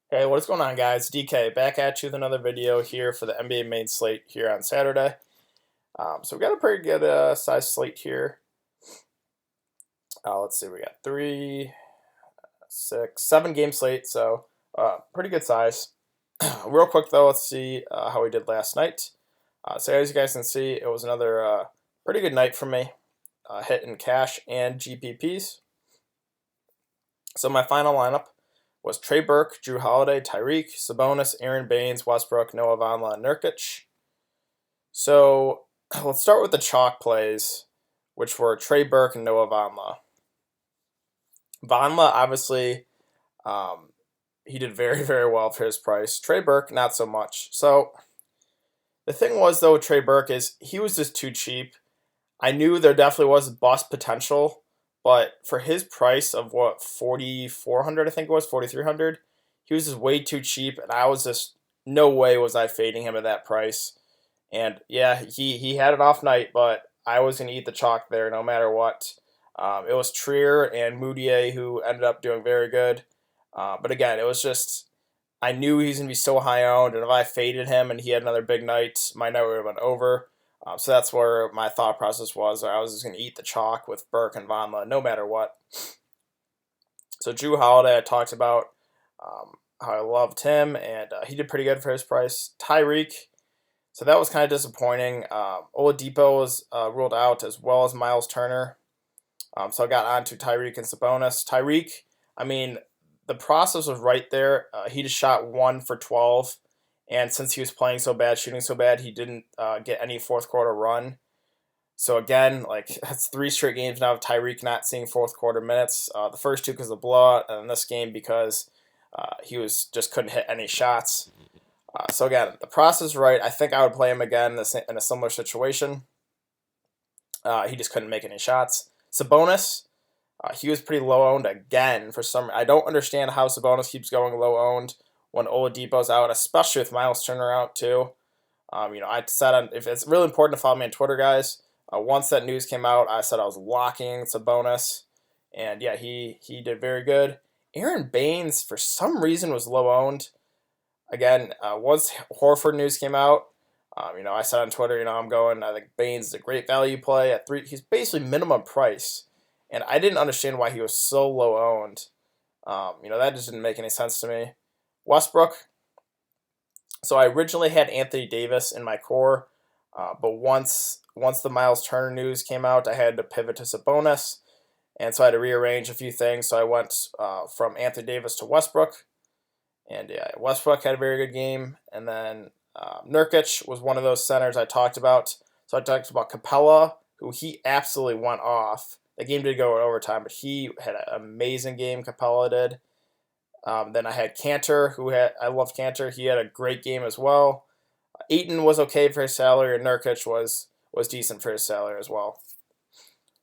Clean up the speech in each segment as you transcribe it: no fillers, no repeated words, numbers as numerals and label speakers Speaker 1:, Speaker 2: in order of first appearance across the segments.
Speaker 1: Hey, what is going on, guys? DK back at you with another video here for the NBA main slate here on Saturday. So we got a pretty good size slate here. Let's see, we got 7 game slate, so pretty good size. Real quick though, let's see how we did last night. So as you guys can see, it was another pretty good night for me, hitting cash and GPPs. So my final lineup was Trey Burke, Drew Holiday, Tyreek, Sabonis, Aaron Baines, Westbrook, Noah Vonleh, and Nurkic. So let's start with the chalk plays, which were Trey Burke and Noah Vonleh. Vonleh, obviously, he did very, very well for his price. Trey Burke, not so much. So the thing was, though, with Trey Burke is he was just too cheap. I knew there definitely was bust potential, but for his price of what 4,400, I think it was 4,300, he was just way too cheap, and I was just no way was I fading him at that price. And yeah, he had an off night, but I was gonna eat the chalk there no matter what. It was Trier and Moutier who ended up doing very good, but again, it was just I knew he was gonna be so high owned, and if I faded him and he had another big night, my night would have been over. So that's where my thought process was. I was just going to eat the chalk with Burke and Vonleh no matter what. So Drew Holiday, I talked about how I loved him, and he did pretty good for his price. Tyreek, so that was kind of disappointing. Oladipo was ruled out as well as Miles Turner. So I got on to Tyreek and Sabonis. Tyreek, I mean, the process was right there. He just shot 1 for 12. And since he was playing so bad, shooting so bad, he didn't get any fourth quarter run. So again, like that's 3 straight games now of Tyreek not seeing fourth quarter minutes. The first 2 because of the blowout, and this game because he was just couldn't hit any shots. So again, the process right. I think I would play him again in a similar situation. He just couldn't make any shots. Sabonis, he was pretty low owned again for some. I don't understand how Sabonis keeps going low owned when Oladipo's out, especially with Miles Turner out too. I said if it's really important to follow me on Twitter, guys. Once that news came out, I said I was locking Sabonis, and yeah, he did very good. Aaron Baines, for some reason, was low owned. Again, once Horford news came out, I said on Twitter, I think Baines is a great value play at 3. He's basically minimum price, and I didn't understand why he was so low owned. That just didn't make any sense to me. Westbrook. So I originally had Anthony Davis in my core, but once the Miles Turner news came out, I had to pivot to Sabonis, and so I had to rearrange a few things. So I went from Anthony Davis to Westbrook, and yeah, Westbrook had a very good game. And then Nurkic was one of those centers I talked about. So I talked about Capella, who he absolutely went off. The game did go in overtime, but he had an amazing game. Capella did. Then I had Cantor, I love Cantor. He had a great game as well. Ayton was okay for his salary, and Nurkic was decent for his salary as well.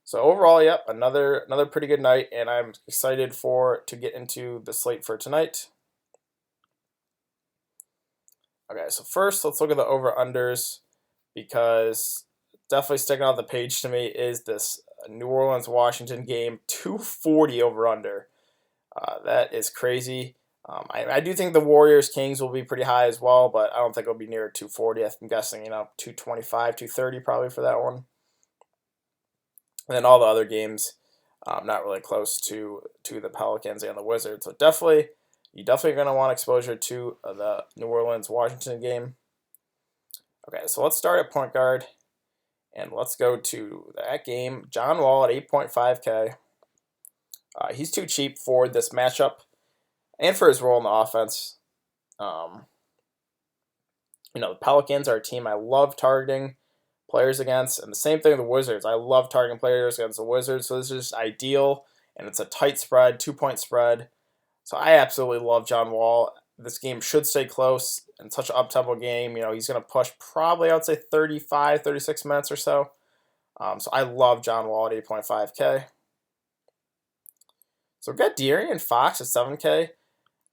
Speaker 1: So overall, yep, another pretty good night, and I'm excited to get into the slate for tonight. Okay, so first let's look at the over-unders, because definitely sticking out the page to me is this New Orleans-Washington game, 240 over-under. That is crazy. I do think the Warriors-Kings will be pretty high as well, but I don't think it'll be near 240. I'm guessing, 225, 230 probably for that one. And then all the other games, not really close to the Pelicans and the Wizards. So you're definitely going to want exposure to the New Orleans-Washington game. Okay, so let's start at point guard, and let's go to that game. John Wall at 8.5K. He's too cheap for this matchup and for his role in the offense. The Pelicans are a team I love targeting players against, and the same thing with the Wizards. I love targeting players against the Wizards, so this is just ideal, and it's a tight spread, 2-point spread. So I absolutely love John Wall. This game should stay close in such an up-tempo game. He's going to push probably, I would say, 35, 36 minutes or so. So I love John Wall at 8.5K. So we've got De'Aaron Fox at 7K.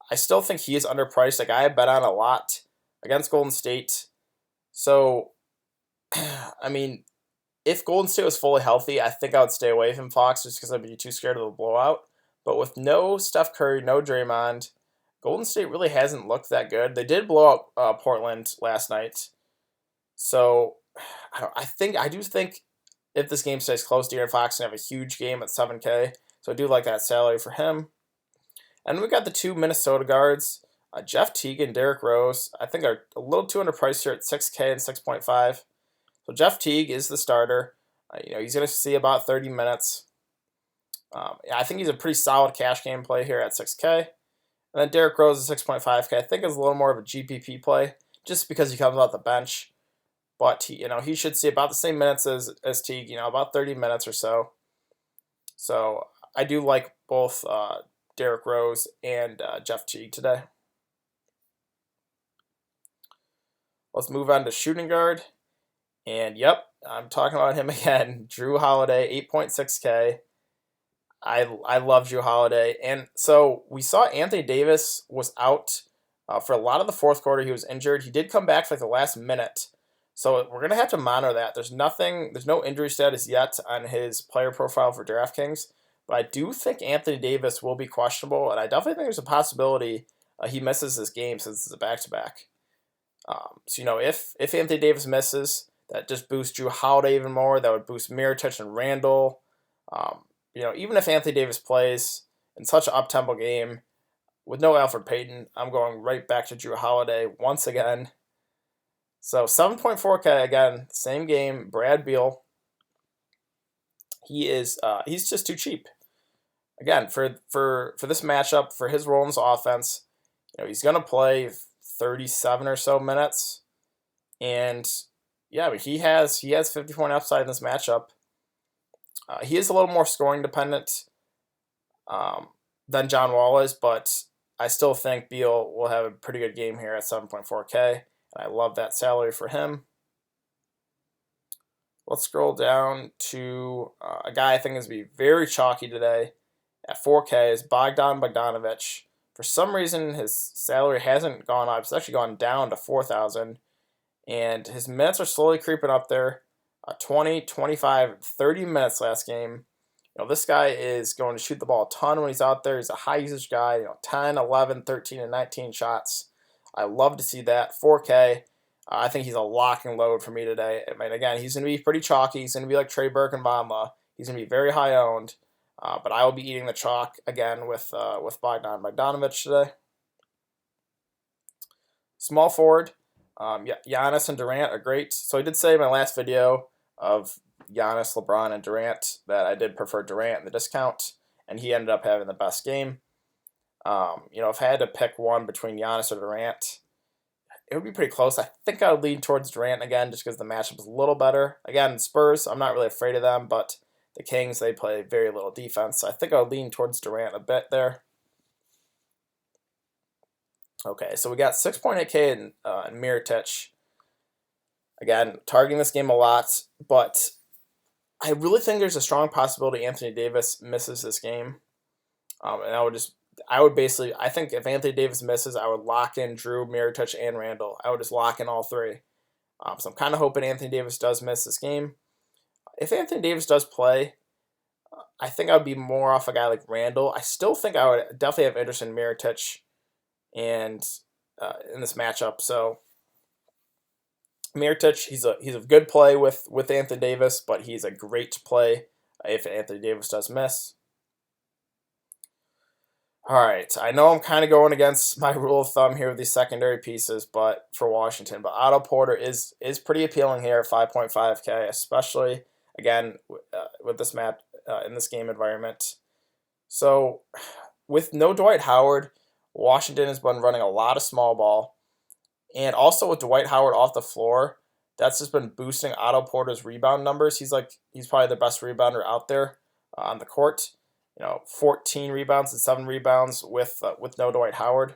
Speaker 1: I still think he is underpriced. Like, I bet on a lot against Golden State. So, I mean, if Golden State was fully healthy, I think I would stay away from Fox just because I'd be too scared of the blowout. But with no Steph Curry, no Draymond, Golden State really hasn't looked that good. They did blow out Portland last night, so I do think if this game stays close, De'Aaron Fox can have a huge game at 7K. So I do like that salary for him. And we got the two Minnesota guards, Jeff Teague and Derrick Rose. I think are a little too underpriced here at 6K and 6.5. So Jeff Teague is the starter. He's going to see about 30 minutes. I think he's a pretty solid cash game play here at 6K. And then Derrick Rose at 6.5K. I think is a little more of a GPP play just because he comes off the bench. But he should see about the same minutes as Teague, about 30 minutes or so. So I do like both Derrick Rose and Jeff Teague today. Let's move on to shooting guard. And yep, I'm talking about him again. Jrue Holiday, 8.6K. I love Jrue Holiday. And so we saw Anthony Davis was out for a lot of the fourth quarter. He was injured. He did come back for the last minute. So we're going to have to monitor that. There's no injury status yet on his player profile for DraftKings. But I do think Anthony Davis will be questionable. And I definitely think there's a possibility he misses this game since it's a back-to-back. So, if Anthony Davis misses, that just boosts Jrue Holiday even more. That would boost Mirotic and Randall. Even if Anthony Davis plays in such an up-tempo game with no Alfred Payton, I'm going right back to Jrue Holiday once again. So 7.4K again, same game. Brad Beal. He's just too cheap. Again, for this matchup, for his role in this offense, he's gonna play 37 or so minutes, and but he has 50-point upside in this matchup. He is a little more scoring dependent than John Wall is, but I still think Beal will have a pretty good game here at 7.4K, and I love that salary for him. Let's scroll down to a guy I think is going to be very chalky today at 4K is Bogdan Bogdanovic. For some reason, his salary hasn't gone up. It's actually gone down to 4,000, and his minutes are slowly creeping up there. 20, 25, 30 minutes last game. This guy is going to shoot the ball a ton when he's out there. He's a high usage guy, 10, 11, 13, and 19 shots. I love to see that. 4K. I think he's a lock and load for me today. I mean, again, he's going to be pretty chalky. He's going to be like Trey Burke and Vonleh. He's going to be very high owned. But I will be eating the chalk again with Bogdan Bogdanovic today. Small forward. Giannis and Durant are great. So I did say in my last video of Giannis, LeBron, and Durant that I did prefer Durant in the discount, and he ended up having the best game. If I had to pick one between Giannis or Durant, it would be pretty close. I think I would lean towards Durant again just because the matchup is a little better. Again, Spurs, I'm not really afraid of them, but the Kings, they play very little defense. So I think I would lean towards Durant a bit there. Okay, so we got 6.8K in Mirotic. Again, targeting this game a lot, but I really think there's a strong possibility Anthony Davis misses this game. And I think if Anthony Davis misses, I would lock in Jrue, Mirotic, and Randall. I would just lock in all three. So I'm kind of hoping Anthony Davis does miss this game. If Anthony Davis does play, I think I would be more off a guy like Randall. I still think I would definitely have interest in Mirotic and in this matchup. So Mirotic, he's a good play with Anthony Davis, but he's a great play if Anthony Davis does miss. All right, I know I'm kind of going against my rule of thumb here with these secondary pieces, but for Washington, but Otto Porter is pretty appealing here at 5.5K, especially again with this map in this game environment. So with no Dwight Howard, Washington has been running a lot of small ball. And also with Dwight Howard off the floor, that's just been boosting Otto Porter's rebound numbers. He's probably the best rebounder out there on the court. 14 rebounds and 7 rebounds with no Dwight Howard.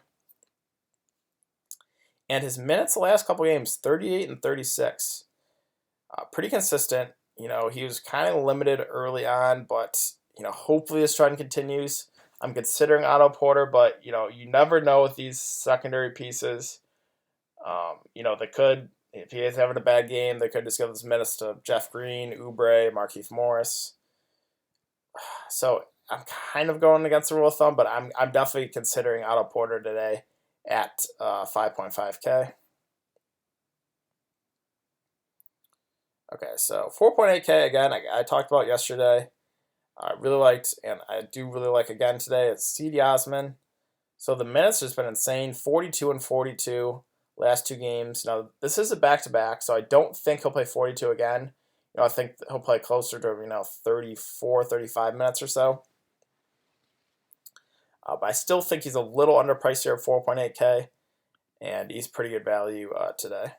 Speaker 1: And his minutes the last couple games, 38 and 36. Pretty consistent. He was kind of limited early on, but hopefully this trend continues. I'm considering Otto Porter, but you never know with these secondary pieces. They could, if he is having a bad game, they could just give those minutes to Jeff Green, Oubre, Markieff Morris. So I'm kind of going against the rule of thumb, but I'm definitely considering Otto Porter today at 5.5K. Okay, so 4.8K again. I talked about yesterday. I really liked, and I do really like again today. It's C.D. Osman. So the minutes has been insane. 42 and 42 last two games. Now this is a back-to-back, so I don't think he'll play 42 again. I think he'll play closer to 34, 35 minutes or so. But I still think he's a little underpriced here at 4.8K, and he's pretty good value today.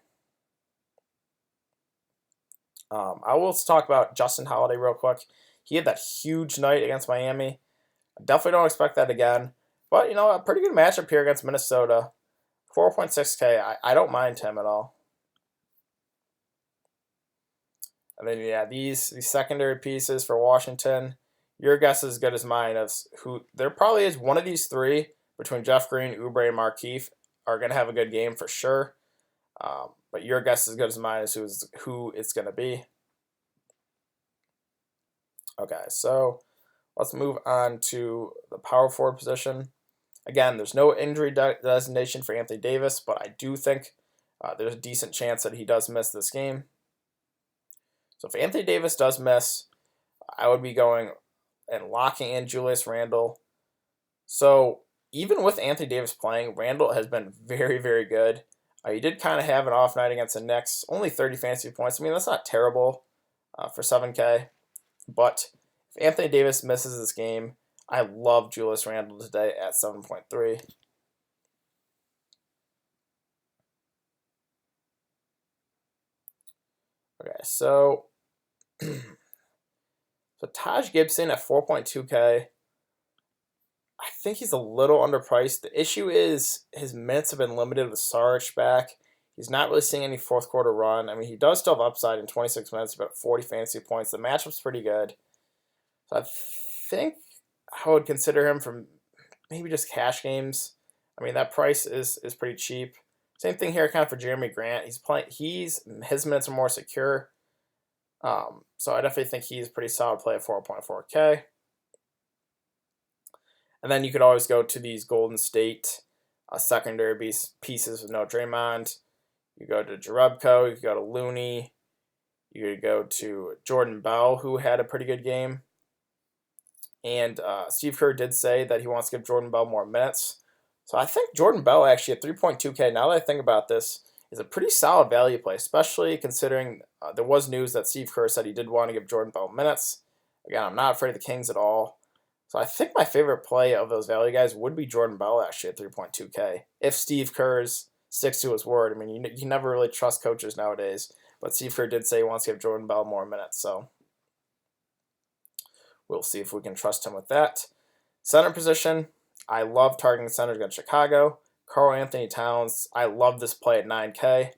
Speaker 1: I will talk about Justin Holiday real quick. He had that huge night against Miami. I definitely don't expect that again. But, a pretty good matchup here against Minnesota. 4.6K, I don't mind him at all. And then, yeah, these secondary pieces for Washington, your guess is as good as mine of who. There probably is one of these three between Jeff Green, Oubre, and Markieff are going to have a good game for sure. But your guess is as good as mine as who it's going to be. Okay, so let's move on to the power forward position. Again, there's no injury designation for Anthony Davis, but I do think there's a decent chance that he does miss this game. So if Anthony Davis does miss, I would be going and locking in Julius Randle. So even with Anthony Davis playing, Randle has been very, very good. He did kind of have an off night against the Knicks, only 30 fantasy points. I mean, that's not terrible for 7K. But if Anthony Davis misses this game, I love Julius Randle today at 7.3. Okay, so Taj Gibson at 4.2K. I think he's a little underpriced. The issue is his minutes have been limited with Saric back. He's not really seeing any fourth quarter run. I mean, he does still have upside in 26 minutes, about 40 fantasy points. The matchup's pretty good. So I think I would consider him from maybe just cash games. I mean, that price is pretty cheap. Same thing here kind of for Jeremy Grant. His minutes are more secure. So I definitely think he's a pretty solid play at 4.4K. And then you could always go to these Golden State secondary pieces with no Draymond. You go to Jerebko, you could go to Looney, you could go to Jordan Bell, who had a pretty good game. And Steve Kerr did say that he wants to give Jordan Bell more minutes. So I think Jordan Bell actually at 3.2K, now that I think about this, is a pretty solid value play, especially considering there was news that Steve Kerr said he did want to give Jordan Bell minutes. Again, I'm not afraid of the Kings at all. So I think my favorite play of those value guys would be Jordan Bell actually at 3.2K. If Steve Kerr sticks to his word. I mean, you never really trust coaches nowadays. But Steve Kerr did say he wants to give Jordan Bell more minutes. So we'll see if we can trust him with that. Center position, I love targeting centers against Chicago. Karl-Anthony Towns, I love this play at 9K.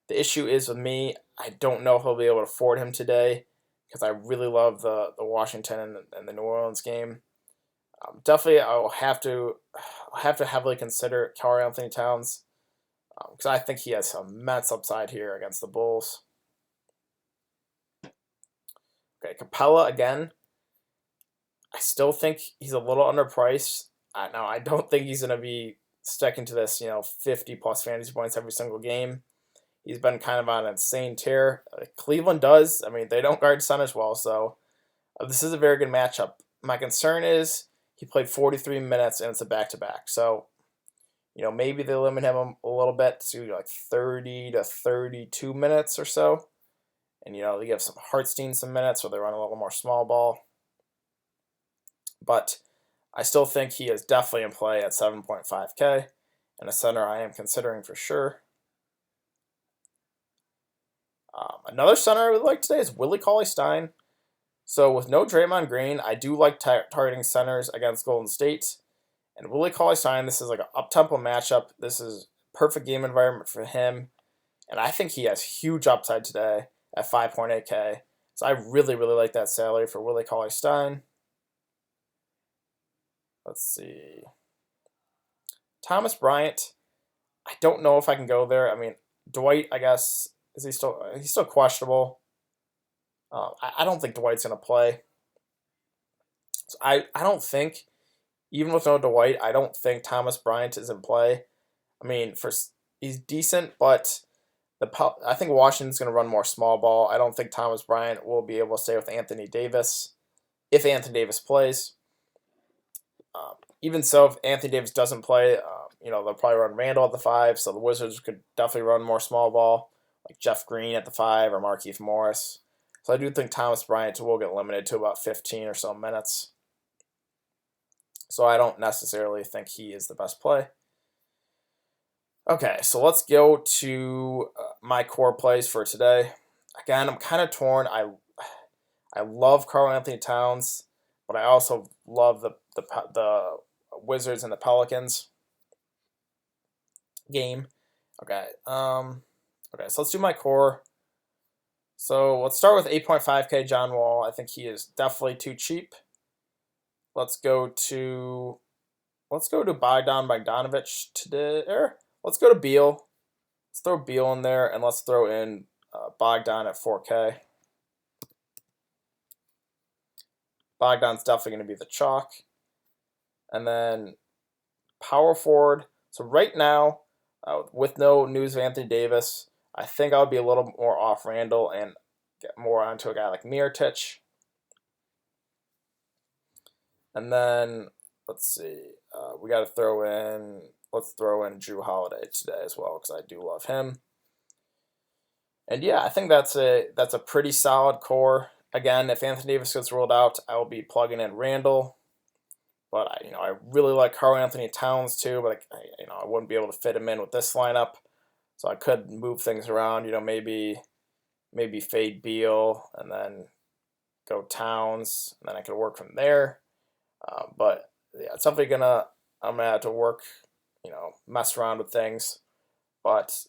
Speaker 1: The issue is with me, I don't know if I'll be able to afford him today because I really love the Washington and the New Orleans game. Definitely, I'll have to heavily consider Karl-Anthony Towns because I think he has some immense upside here against the Bulls. Okay, Capella again. I still think he's a little underpriced. I don't think he's going to be sticking to this, 50 plus fantasy points every single game. He's been kind of on an insane tear. Cleveland does. I mean, they don't guard centers well, so this is a very good matchup. My concern is he played 43 minutes and it's a back-to-back. So, maybe they limit him a little bit to like 30 to 32 minutes or so. And, they give some Hartstein some minutes or they run a little more small ball. But I still think he is definitely in play at 7.5K. And a center I am considering for sure. Another center I would like today is Willie Cauley-Stein. So with no Draymond Green, I do like targeting centers against Golden State. And Willie Cauley-Stein, this is like an up-tempo matchup. This is perfect game environment for him. And I think he has huge upside today at 5.8K. So I really, really like that salary for Willie Cauley-Stein. Let's see. Thomas Bryant, I don't know if I can go there. I mean, Dwight, I guess, he's still questionable. I don't think Dwight's going to play. So I don't think, even with no Dwight, I don't think Thomas Bryant is in play. I mean, he's decent, but I think Washington's going to run more small ball. I don't think Thomas Bryant will be able to stay with Anthony Davis if Anthony Davis plays. Even so, if Anthony Davis doesn't play, they'll probably run Randall at the 5, so the Wizards could definitely run more small ball, like Jeff Green at the 5 or Markieff Morris. So I do think Thomas Bryant will get limited to about 15 or so minutes. So I don't necessarily think he is the best play. Okay, so let's go to my core plays for today. Again, I'm kind of torn. I love Karl-Anthony Towns, but I also love the Wizards and the Pelicans game. Okay. Okay, so let's do my core. So let's start with 8.5K John Wall. I think he is definitely too cheap. Let's go to Bogdan Bogdanovic today. Let's go to Beal. Let's throw Beal in there, and let's throw in Bogdan at 4K. Bogdan's definitely going to be the chalk. And then power forward. So right now, with no news of Anthony Davis, I think I would be a little more off Randall and get more onto a guy like Mirotic. And then, let's see, we got to let's throw in Drew Holiday today as well, because I do love him. And yeah, I think that's a pretty solid core. Again, if Anthony Davis gets ruled out, I will be plugging in Randall. But I really like Karl-Anthony Towns too, but I wouldn't be able to fit him in with this lineup, so I could move things around. maybe fade Beal and then go Towns, and then I could work from there. But yeah, it's definitely I'm gonna have to work, mess around with things. But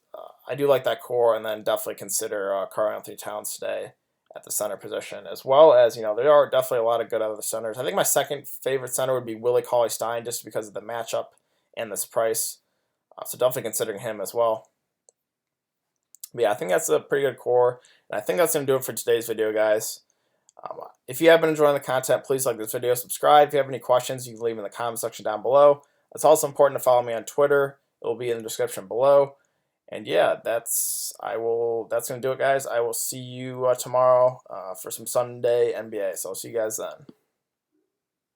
Speaker 1: I do like that core, and then definitely consider Karl-Anthony Towns today at the center position, as well as, there are definitely a lot of good other centers. I think my second favorite center would be Willie Cauley-Stein, just because of the matchup and this price. So definitely considering him as well. But yeah, I think that's a pretty good core, and I think that's going to do it for today's video, guys. If you have been enjoying the content, please like this video, subscribe. If you have any questions, you can leave them in the comment section down below. It's also important to follow me on Twitter. It will be in the description below. And yeah, that's gonna do it, guys. I will see you tomorrow for some Sunday NBA. So I'll see you guys then.